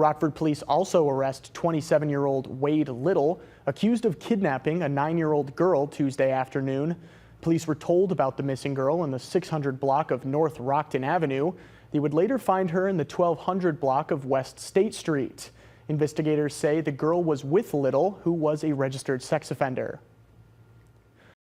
Rockford police also arrest 27-year-old Wade Little, accused of kidnapping a 9-year-old girl Tuesday afternoon. Police were told about the missing girl in the 600 block of North Rockton Avenue. They would later find her in the 1200 block of West State Street. Investigators say the girl was with Little, who was a registered sex offender.